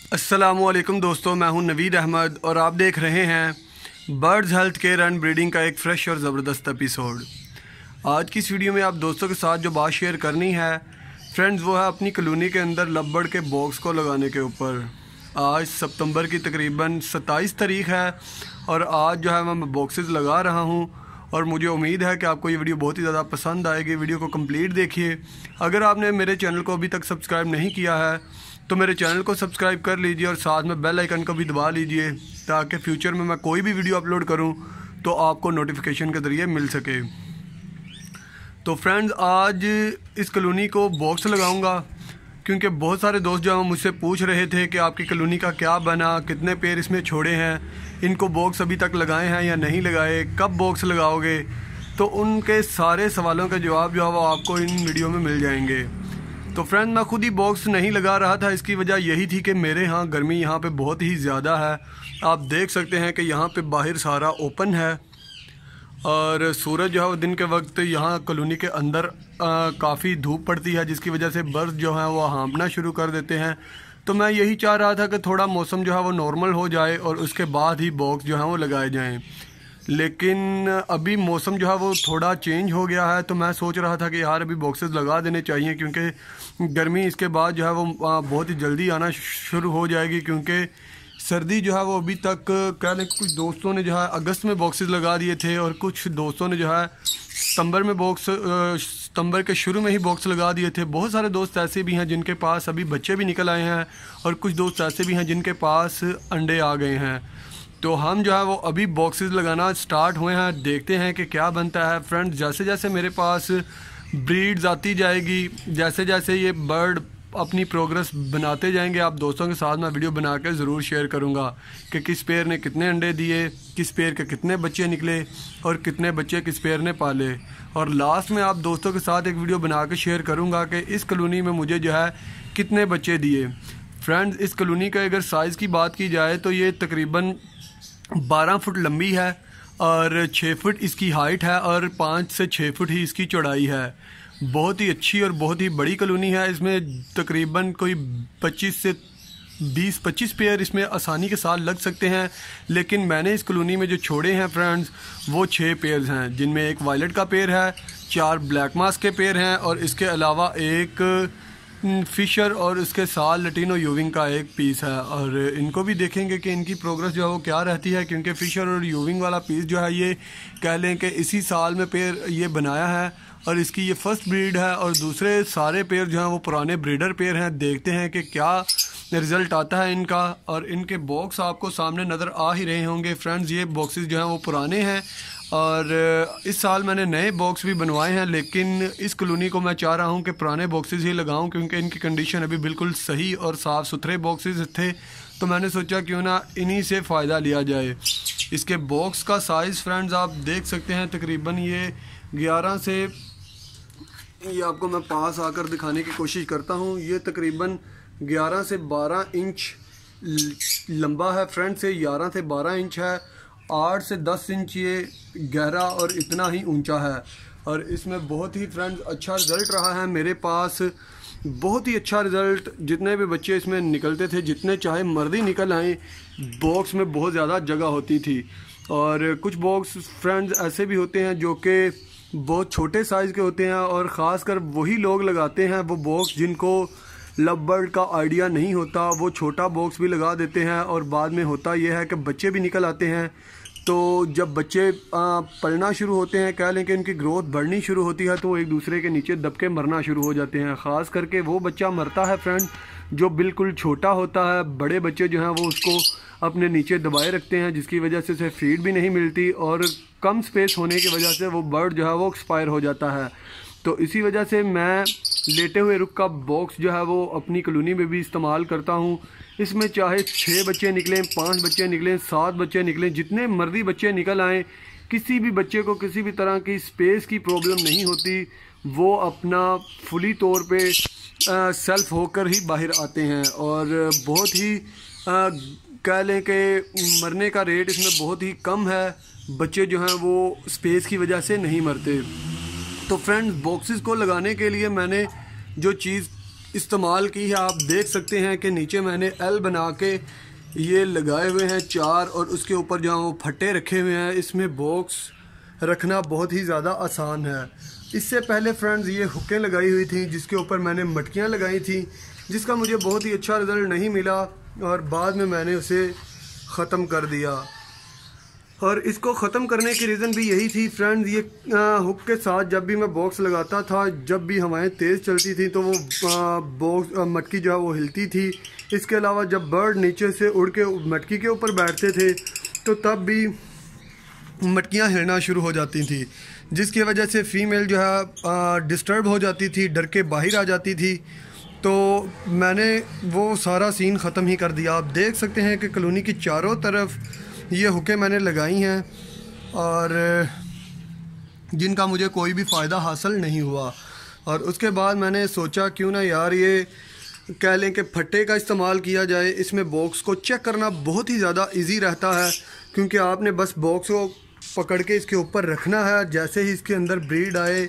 अस्सलामुअलैकुम दोस्तों, मैं हूं नवीद अहमद और आप देख रहे हैं birds health care and breeding का एक फ़्रेश और ज़बरदस्त एपिसोड। आज की इस वीडियो में आप दोस्तों के साथ जो बात शेयर करनी है फ्रेंड्स, वो है अपनी कॉलोनी के अंदर लव बर्ड के बॉक्स को लगाने के ऊपर। आज सितंबर की तकरीबन 27 तारीख़ है और आज जो है मैं बॉक्सेस लगा रहा हूँ और मुझे उम्मीद है कि आपको ये वीडियो बहुत ही ज़्यादा पसंद आएगी। वीडियो को कंप्लीट देखिए। अगर आपने मेरे चैनल को अभी तक सब्सक्राइब नहीं किया है तो मेरे चैनल को सब्सक्राइब कर लीजिए और साथ में बेल आइकन को भी दबा लीजिए ताकि फ्यूचर में मैं कोई भी वीडियो अपलोड करूं तो आपको नोटिफिकेशन के ज़रिए मिल सके। तो फ्रेंड्स, आज इस कॉलोनी को बॉक्स लगाऊंगा क्योंकि बहुत सारे दोस्त जो हैं मुझसे पूछ रहे थे कि आपकी कॉलोनी का क्या बना, कितने पेड़ इसमें छोड़े हैं, इनको बॉक्स अभी तक लगाए हैं या नहीं लगाए, कब बॉक्स लगाओगे। तो उनके सारे सवालों का जवाब जो है वो आपको इन वीडियो में मिल जाएंगे। तो फ्रेंड, मैं खुद ही बॉक्स नहीं लगा रहा था। इसकी वजह यही थी कि मेरे यहाँ गर्मी यहाँ पे बहुत ही ज़्यादा है। आप देख सकते हैं कि यहाँ पे बाहर सारा ओपन है और सूरज जो है वो दिन के वक्त यहाँ कॉलोनी के अंदर काफ़ी धूप पड़ती है, जिसकी वजह से बर्ड्स जो हैं वो हाँफना शुरू कर देते हैं। तो मैं यही चाह रहा था कि थोड़ा मौसम जो है वो नॉर्मल हो जाए और उसके बाद ही बॉक्स जो है वो लगाए जाएँ। लेकिन अभी मौसम जो है वो थोड़ा चेंज हो गया है, तो मैं सोच रहा था कि यार अभी बॉक्सेस लगा देने चाहिए क्योंकि गर्मी इसके बाद जो है वो बहुत ही जल्दी आना शुरू हो जाएगी। क्योंकि सर्दी जो है वो अभी तक कह लें कुछ दोस्तों ने जो है अगस्त में बॉक्सेस लगा दिए थे और कुछ दोस्तों ने जो है सितंबर के शुरू में ही बॉक्स लगा दिए थे। बहुत सारे दोस्त ऐसे भी हैं जिनके पास अभी बच्चे भी निकल आए हैं और कुछ दोस्त ऐसे भी हैं जिनके पास अंडे आ गए हैं। तो हम जो है वो अभी बॉक्सेस लगाना स्टार्ट हुए हैं, देखते हैं कि क्या बनता है। फ्रेंड्स, जैसे जैसे मेरे पास ब्रीड्स आती जाएगी, जैसे जैसे ये बर्ड अपनी प्रोग्रेस बनाते जाएंगे, आप दोस्तों के साथ मैं वीडियो बना के ज़रूर शेयर करूंगा कि किस पेयर ने कितने अंडे दिए, किस पेयर के कितने बच्चे निकले और कितने बच्चे किस पेयर ने पाले। और लास्ट में आप दोस्तों के साथ एक वीडियो बना के शेयर करूँगा कि इस कॉलोनी में मुझे जो है कितने बच्चे दिए। फ्रेंड्स, इस कॉलोनी का अगर साइज़ की बात की जाए तो ये तकरीबन 12 फुट लंबी है और 6 फुट इसकी हाइट है और 5 से 6 फुट ही इसकी चौड़ाई है। बहुत ही अच्छी और बहुत ही बड़ी कॉलोनी है। इसमें तकरीबन कोई 25 से 20-25 पेयर इसमें आसानी के साथ लग सकते हैं। लेकिन मैंने इस कॉलोनी में जो छोड़े हैं फ्रेंड्स, वो 6 पेयर्स हैं, जिनमें एक वायलेट का पेयर है, 4 ब्लैक मास्क के पेयर हैं और इसके अलावा एक फिशर और उसके साथ लटीनो यूविंग का एक पीस है। और इनको भी देखेंगे कि इनकी प्रोग्रेस जो है वो क्या रहती है, क्योंकि फिशर और यूविंग वाला पीस जो है ये कह लें कि इसी साल में पेयर ये बनाया है और इसकी ये फर्स्ट ब्रीड है और दूसरे सारे पेयर जो हैं वो पुराने ब्रीडर पेयर हैं। देखते हैं कि क्या रिज़ल्ट आता है इनका। और इनके बॉक्स आपको सामने नज़र आ ही रहे होंगे फ्रेंड्स। ये बॉक्सेस जो हैं वो पुराने हैं और इस साल मैंने नए बॉक्स भी बनवाए हैं, लेकिन इस कॉलोनी को मैं चाह रहा हूं कि पुराने बॉक्सेस ही लगाऊं क्योंकि इनकी कंडीशन अभी बिल्कुल सही और साफ़ सुथरे बॉक्सेस थे। तो मैंने सोचा क्यों ना इन्हीं से फ़ायदा लिया जाए। इसके बॉक्स का साइज़ फ्रेंड्स आप देख सकते हैं, तकरीबन ये 11 से, ये आपको मैं पास आकर दिखाने की कोशिश करता हूँ, ये तकरीबन 11 से 12 इंच लंबा है फ्रेंड्स। से 11 से 12 इंच है, 8 से 10 इंच ये गहरा और इतना ही ऊंचा है। और इसमें बहुत ही फ्रेंड्स अच्छा रिज़ल्ट रहा है मेरे पास, बहुत ही अच्छा रिज़ल्ट। जितने भी बच्चे इसमें निकलते थे, जितने चाहे मर्दी निकल आए, बॉक्स में बहुत ज़्यादा जगह होती थी। और कुछ बॉक्स फ्रेंड्स ऐसे भी होते हैं जो कि बहुत छोटे साइज़ के होते हैं और ख़ासकर वही लोग लगाते हैं वो बॉक्स जिनको लव बर्ड का आइडिया नहीं होता, वो छोटा बॉक्स भी लगा देते हैं और बाद में होता यह है कि बच्चे भी निकल आते हैं। तो जब बच्चे पलना शुरू होते हैं, कह लें कि इनकी ग्रोथ बढ़नी शुरू होती है, तो वो एक दूसरे के नीचे दब के मरना शुरू हो जाते हैं। ख़ास करके वो बच्चा मरता है फ्रेंड जो बिल्कुल छोटा होता है। बड़े बच्चे जो हैं वो उसको अपने नीचे दबाए रखते हैं, जिसकी वजह से उसे फीड भी नहीं मिलती और कम स्पेस होने की वजह से वो बर्ड जो है वो एक्सपायर हो जाता है। तो इसी वजह से मैं लेटे हुए रुख का बॉक्स जो है वो अपनी कॉलोनी में भी इस्तेमाल करता हूँ। इसमें चाहे 6 बच्चे निकलें, 5 बच्चे निकलें, 7 बच्चे निकलें, जितने मर्जी बच्चे निकल आएँ, किसी भी बच्चे को किसी भी तरह की स्पेस की प्रॉब्लम नहीं होती। वो अपना फुली तौर पे सेल्फ होकर ही बाहर आते हैं और बहुत ही कह लें कि मरने का रेट इसमें बहुत ही कम है। बच्चे जो हैं वो स्पेस की वजह से नहीं मरते। तो फ्रेंड्स, बॉक्सेस को लगाने के लिए मैंने जो चीज़ इस्तेमाल की है। आप देख सकते हैं कि नीचे मैंने एल बना के ये लगाए हुए हैं 4 और उसके ऊपर जहाँ वो फट्टे रखे हुए हैं। इसमें बॉक्स रखना बहुत ही ज़्यादा आसान है। इससे पहले फ्रेंड्स ये हुकें लगाई हुई थी जिसके ऊपर मैंने मटकियाँ लगाई थी, जिसका मुझे बहुत ही अच्छा रिज़ल्ट नहीं मिला और बाद में मैंने उसे ख़त्म कर दिया। और इसको ख़त्म करने की रीज़न भी यही थी फ्रेंड्स, ये हुक के साथ जब भी मैं बॉक्स लगाता था, जब भी हवाएं तेज़ चलती थी तो वो बॉक्स मटकी जो है वो हिलती थी। इसके अलावा जब बर्ड नीचे से उड़ के मटकी के ऊपर बैठते थे तो तब भी मटकियां हिलना शुरू हो जाती थी, जिसकी वजह से फ़ीमेल जो है डिस्टर्ब हो जाती थी, डर के बाहर आ जाती थी। तो मैंने वो सारा सीन ख़त्म ही कर दिया। आप देख सकते हैं कि कॉलोनी की चारों तरफ ये हुकें मैंने लगाई हैं और जिनका मुझे कोई भी फ़ायदा हासिल नहीं हुआ। और उसके बाद मैंने सोचा क्यों ना यार ये कह लें कि फट्टे का इस्तेमाल किया जाए। इसमें बॉक्स को चेक करना बहुत ही ज़्यादा इजी रहता है, क्योंकि आपने बस बॉक्स को पकड़ के इसके ऊपर रखना है। जैसे ही इसके अंदर ब्रीड आए,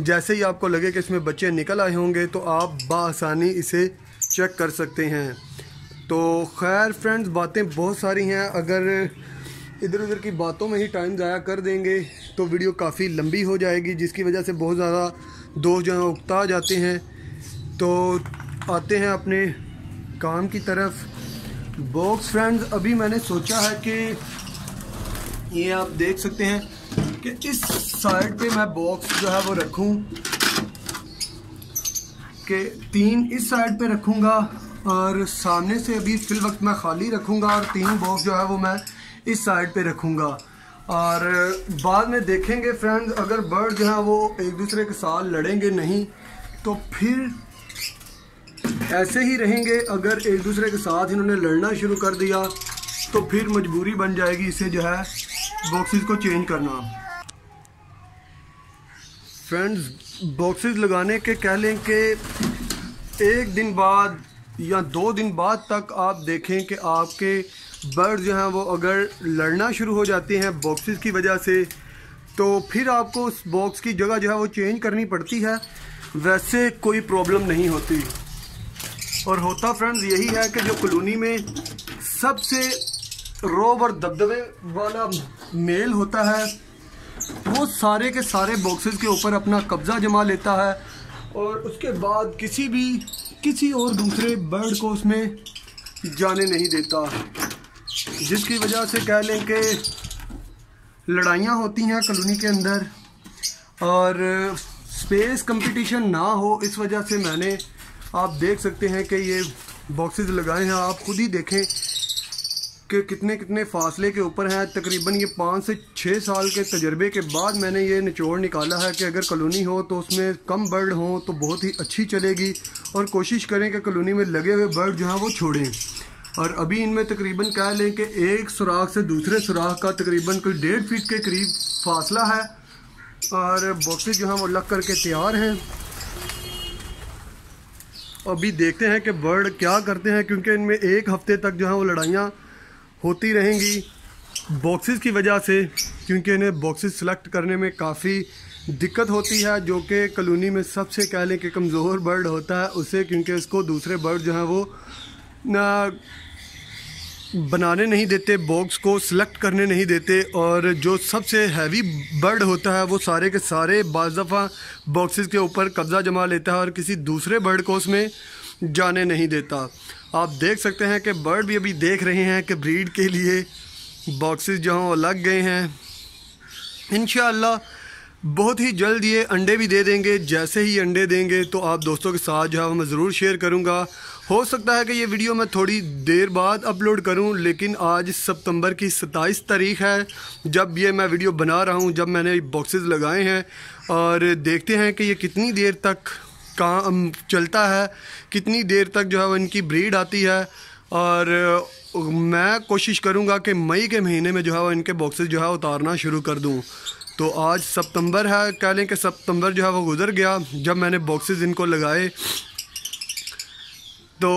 जैसे ही आपको लगे कि इसमें बच्चे निकल आए होंगे तो आप बआसानी इसे चेक कर सकते हैं। तो खैर फ्रेंड्स, बातें बहुत सारी हैं, अगर इधर उधर की बातों में ही टाइम ज़ाया कर देंगे तो वीडियो काफ़ी लंबी हो जाएगी, जिसकी वजह से बहुत ज़्यादा दोस्त जो हैं उकता जाते हैं। तो आते हैं अपने काम की तरफ। बॉक्स फ्रेंड्स, अभी मैंने सोचा है कि ये आप देख सकते हैं कि इस साइड पे मैं बॉक्स जो है वो रखूं, कि 3 इस साइड पे रखूंगा और सामने से अभी फिल वक्त मैं खाली रखूंगा और 3 बॉक्स जो है वो मैं इस साइड पे रखूंगा। और बाद में देखेंगे फ्रेंड्स, अगर बर्ड जो है वो एक दूसरे के साथ लड़ेंगे नहीं तो फिर ऐसे ही रहेंगे। अगर एक दूसरे के साथ इन्होंने लड़ना शुरू कर दिया तो फिर मजबूरी बन जाएगी इसे जो है बॉक्सेस को चेंज करना। फ्रेंड्स, बॉक्सेस लगाने के कह लें कि 1 दिन बाद या 2 दिन बाद तक आप देखें कि आपके बर्ड जो हैं वो अगर लड़ना शुरू हो जाते हैं बॉक्सेस की वजह से, तो फिर आपको उस बॉक्स की जगह जो है वो चेंज करनी पड़ती है। वैसे कोई प्रॉब्लम नहीं होती। और होता फ्रेंड्स यही है कि जो कॉलोनी में सबसे रोब और दबदबे वाला मेल होता है वो सारे के सारे बॉक्सेस के ऊपर अपना कब्ज़ा जमा लेता है और उसके बाद किसी और दूसरे बर्ड को उसमें जाने नहीं देता, जिसकी वजह से कह लें कि लड़ाइयाँ होती हैं कॉलोनी के अंदर और स्पेस कंपटीशन ना हो। इस वजह से मैंने, आप देख सकते हैं कि ये बॉक्सेस लगाए हैं। आप खुद ही देखें कि कितने फासले के ऊपर हैं। तकरीबन ये 5 से 6 साल के तजर्बे के बाद मैंने ये निचोड़ निकाला है कि अगर कॉलोनी हो तो उसमें कम बर्ड हों तो बहुत ही अच्छी चलेगी और कोशिश करें कि कॉलोनी में लगे हुए बर्ड जो हैं वो छोड़ें। और अभी इनमें तकरीबन कह लें कि एक सुराख से दूसरे सुराख का तकरीबन कोई 1.5 फीट के करीब फासला है और बॉक्सेस जो हैं वो लग करके तैयार हैं। अभी देखते हैं कि बर्ड क्या करते हैं, क्योंकि इनमें 1 हफ्ते तक जो है वो लड़ाइयाँ होती रहेंगी बॉक्सेस की वजह से, क्योंकि इन्हें बॉक्सेस सेलेक्ट करने में काफ़ी दिक्कत होती है, जो कि कॉलोनी में सबसे कह लें कि कमज़ोर बर्ड होता है उसे, क्योंकि उसको दूसरे बर्ड जो हैं वो बनाने नहीं देते, बॉक्स को सिलेक्ट करने नहीं देते। और जो सबसे हैवी बर्ड होता है वो सारे के सारे बाज़ दफ़ा बॉक्सेस के ऊपर कब्ज़ा जमा लेता है और किसी दूसरे बर्ड को उसमें जाने नहीं देता। आप देख सकते हैं कि बर्ड भी अभी देख रहे हैं कि ब्रीड के लिए बॉक्सेस जो हैं वो लग गए हैं। इंशाअल्लाह बहुत ही जल्द ये अंडे भी दे देंगे। जैसे ही अंडे देंगे तो आप दोस्तों के साथ जो है मैं ज़रूर शेयर करूँगा। हो सकता है कि ये वीडियो मैं थोड़ी देर बाद अपलोड करूं, लेकिन आज सितंबर की 27 तारीख़ है जब ये मैं वीडियो बना रहा हूं, जब मैंने बॉक्सेस लगाए हैं। और देखते हैं कि ये कितनी देर तक काम चलता है, कितनी देर तक जो है वो इनकी ब्रीड आती है। और मैं कोशिश करूंगा कि मई के महीने में जो है वो इनके बॉक्सेस जो है उतारना शुरू कर दूं। तो आज सितंबर है, कह लें कि सितंबर जो है वो गुजर गया जब मैंने बॉक्सेस इनको लगाए। तो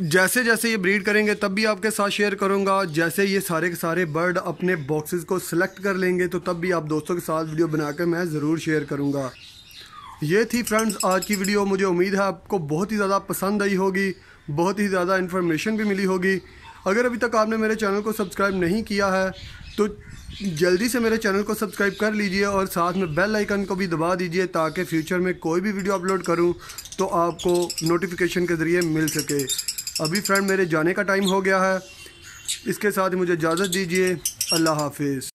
जैसे जैसे ये ब्रीड करेंगे तब भी आपके साथ शेयर करूंगा। जैसे ये सारे के सारे बर्ड अपने बॉक्सेस को सिलेक्ट कर लेंगे तो तब भी आप दोस्तों के साथ वीडियो बनाकर मैं ज़रूर शेयर करूंगा। ये थी फ्रेंड्स आज की वीडियो। मुझे उम्मीद है आपको बहुत ही ज़्यादा पसंद आई होगी, बहुत ही ज़्यादा इन्फॉर्मेशन भी मिली होगी। अगर अभी तक आपने मेरे चैनल को सब्सक्राइब नहीं किया है तो जल्दी से मेरे चैनल को सब्सक्राइब कर लीजिए और साथ में बेल आइकन को भी दबा दीजिए ताकि फ्यूचर में कोई भी वीडियो अपलोड करूं तो आपको नोटिफिकेशन के ज़रिए मिल सके। अभी फ्रेंड मेरे जाने का टाइम हो गया है, इसके साथ ही मुझे इजाज़त दीजिए। अल्लाह हाफिज़।